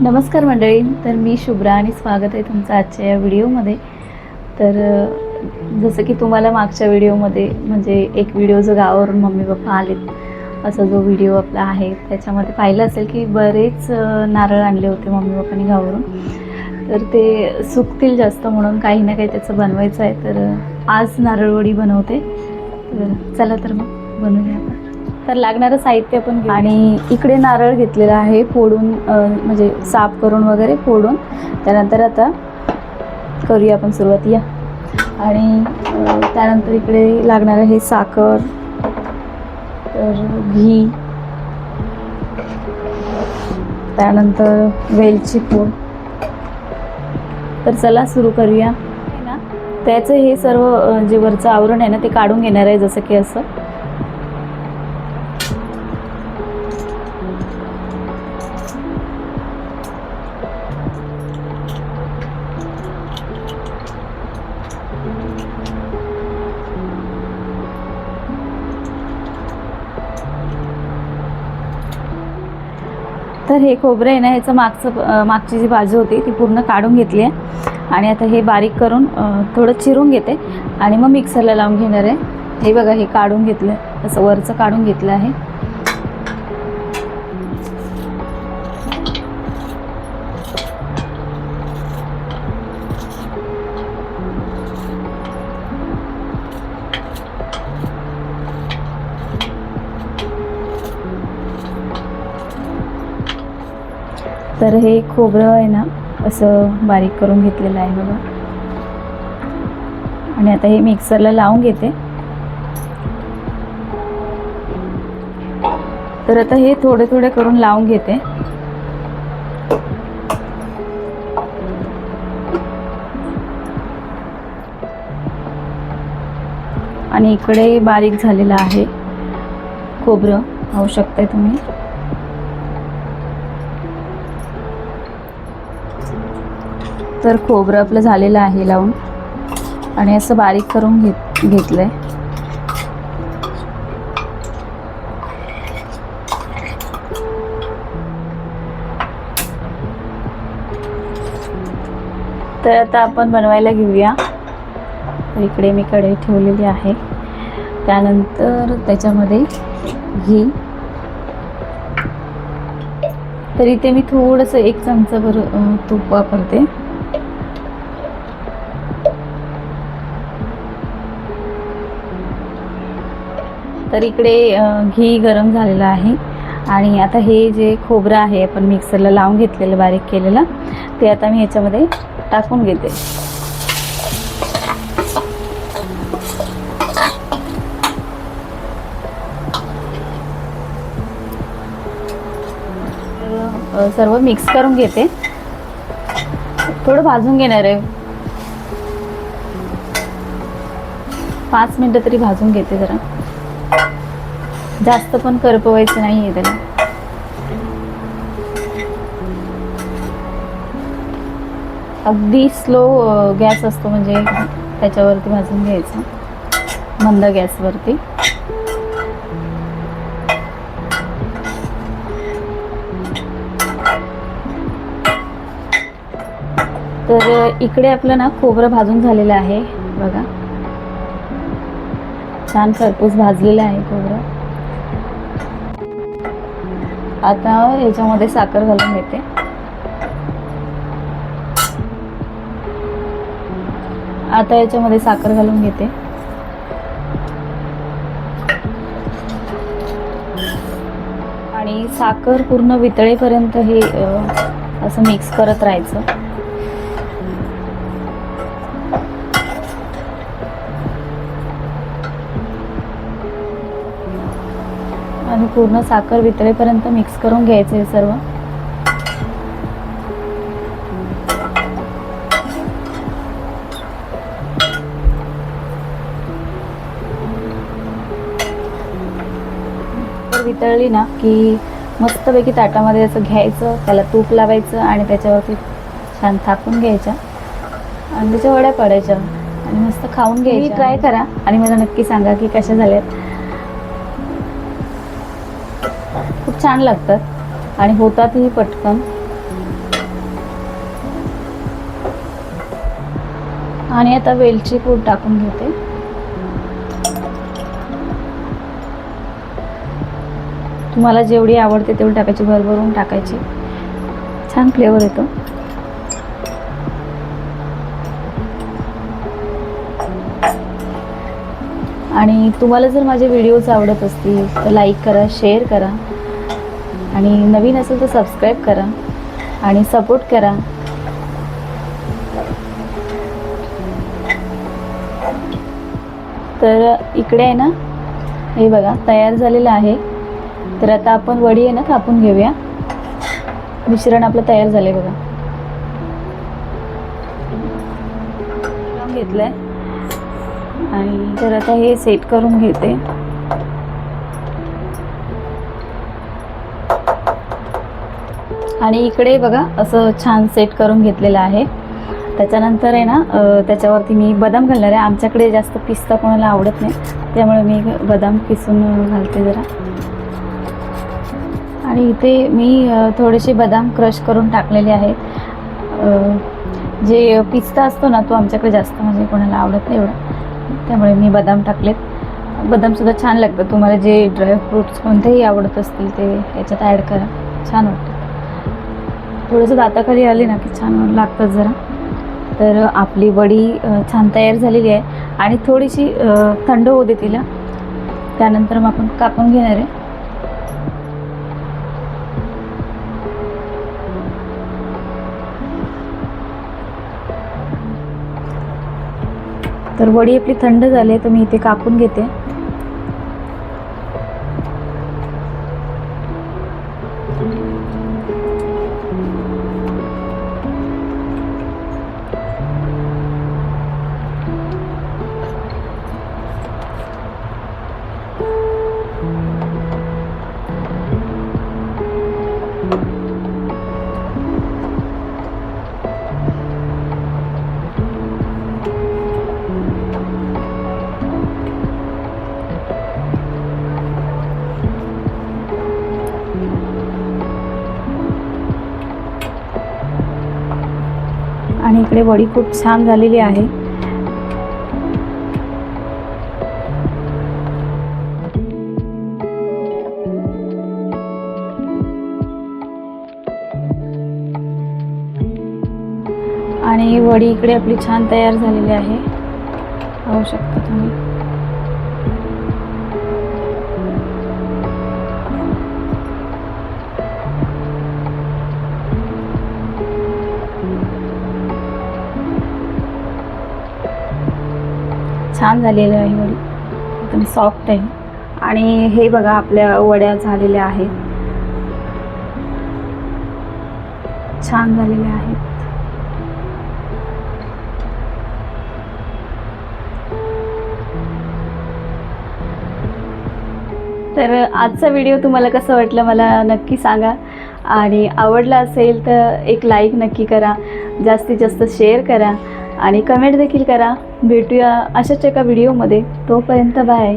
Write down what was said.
नमस्कार मंडळी, तर मी शुभ्रा आणि स्वागत आहे तुमचं आजच्या या व्हिडिओमध्ये. तर जसं की तुम्हाला मागच्या व्हिडिओमध्ये म्हणजे एक व्हिडिओ जो गावावरून मम्मी पप्पा आलेत असा जो व्हिडिओ आपला आहे त्याच्यामध्ये पाहिलं असेल की बरेच नारळ आणले होते मम्मी पप्पांनी गावावरून. तर ते सुकतील जास्त म्हणून काही ना काही त्याचं बनवायचं आहे. तर आज नारळवडी बनवते. तर चला तर मग बनवूया आपण. तर लागणारं साहित्य पण घेऊ. आणि इकडे नारळ घेतलेला आहे फोडून, म्हणजे साफ करून वगैरे फोडून. त्यानंतर आता करूया आपण सुरुवात या. आणि त्यानंतर इकडे लागणारं हे साखर, तर घी, त्यानंतर वेलची पूड. तर चला सुरू करूया. ना त्याचं हे सर्व जे वरचं आवरण आहे ना ते काढून घेणार आहे, जसं की असं. तर हे खोबरं आहे ना, ह्याचं मागची जी बाजू होती ती पूर्ण काढून घेतली आहे. आणि आता हे बारीक करून थोडं चिरून घेते आणि मग मिक्सरला लावून घेणार आहे. हे बघा, हे काढून घेतलं, असं वरचं काढून घेतलं आहे. तर हे खोबरं आहे ना असं बारीक करून घेतलेलं आहे बघा. आणि आता हे मिक्सरला लावून घेते. तर आता हे थोडे थोडे करून लावून घेते. आणि इकडे बारीक झालेलं आहे खोबरं, पाहू शकताय तुम्ही. तर खोबरं आपलं झालेलं आहे लावून, आणि असं बारीक करून घेतलंय. तर आता आपण बनवायला घेऊया. तर इकडे मी कढई ठेवलेली आहे. त्यानंतर त्याच्यामध्ये घी. तर इथे मी थोडंसं 1 चमचाभर तूप वापरते. तर इकडे घी गरम झालेलं आहे. आणि आता हे जे खोबरं आहे आपण मिक्सरला लावून घेतलेलं, बारीक केलेलं, ते आता मी ह्याच्यामध्ये टाकून घेते. सर्व मिक्स करून घेते. थोडं भाजून घेणार आहे, 5 मिनिटं तरी भाजून घेते. जरा जास्त पण करपवायचं नाही आहे त्याला. अगदी स्लो गॅस असतो, म्हणजे त्याच्यावरती भाजून घ्यायचं, मंद गॅसवरती. तर इकडे आपलं ना खोबरं भाजून झालेलं आहे बघा, छान खरपूस भाजलेलं आहे खोबरं. आता याच्यामध्ये साखर घालून घेते. आणि साखर पूर्ण वितळेपर्यंत हे असं मिक्स करत राहायचं. आणि पूर्ण साखर वितळेपर्यंत मिक्स करून घ्यायचं हे सर्व. वितळली ना की मस्तपैकी ताटामध्ये असं घ्यायचं, त्याला तूप लावायचं आणि त्याच्यावरती छान थापून घ्यायच्या आणि त्याच्या वड्या पाडायच्या आणि मस्त खाऊन घ्यायच्या. ट्राय करा आणि मला नक्की सांगा की कशा झाल्यात. खूप छान लागतात आणि होतातही पटकन. आणि आता वेलची पूड टाकून घेते. तुम्हाला जेवढी आवडते तेवढी टाकायची, भरभरून टाकायची, छान फ्लेवर येतो. आणि तुम्हाला जर माझे व्हिडिओज आवडत असतील तर लाईक करा, शेअर करा, आणि नवीन असेल तर सबस्क्राईब करा आणि सपोर्ट करा. तर इकडे आहे ना, हे बघा तयार झालेलं आहे. तर आता आपण वडी आहे ना कापून घेऊया. मिश्रण आपलं तयार झालंय बघा. घेतलंय आणि तर आता हे सेट करून घेते. आणि इकडे बघा असं छान सेट करून घेतलेलं आहे. त्याच्यानंतर आहे ना त्याच्यावरती मी बदाम घालणार आहे. आमच्याकडे जास्त पिस्ता कोणाला आवडत नाही, त्यामुळे मी बदाम किसून घालते जरा. आणि इथे मी थोडेसे बदाम क्रश करून टाकलेले आहे. जे पिस्ता असतो ना तो आमच्याकडे जास्त म्हणजे कोणाला आवडत नाही एवढं, त्यामुळे मी बदाम टाकलेत. बदामसुद्धा छान लागतं. तुम्हाला जे ड्रायफ्रूट्स कोणतेही आवडत असतील ते याच्यात ॲड करा, छान वाटतं. थोडंसं दाताखाली आले ना की छान लागतं जरा. तर आपली वडी छान तयार झालेली आहे. आणि थोडीशी थंड होऊ दे तिला, त्यानंतर मग आपण कापून घेणार आहे. तर वडी आपली थंड झाली आहे, तर मी इथे कापून घेते. आणि इकडे वडी खूप छान झालेली आहे. आणि वडी इकडे आपली छान तयार झालेली आहे, पाहू शकता तुम्ही. छान झालेली आहे वडी, एकदम सॉफ्ट आहे. आणि हे बघा आपल्या वड्या झालेल्या आहेत, छान झालेल्या आहेत. तर आजचा व्हिडिओ तुम्हाला कसं वाटलं मला नक्की सांगा. आणि आवडला असेल तर एक लाईक नक्की करा, जास्तीत जास्त शेअर करा आणि कमेंट देखील करा. भेटूया अशाच एका व्हिडिओमध्ये. तोपर्यंत बाय.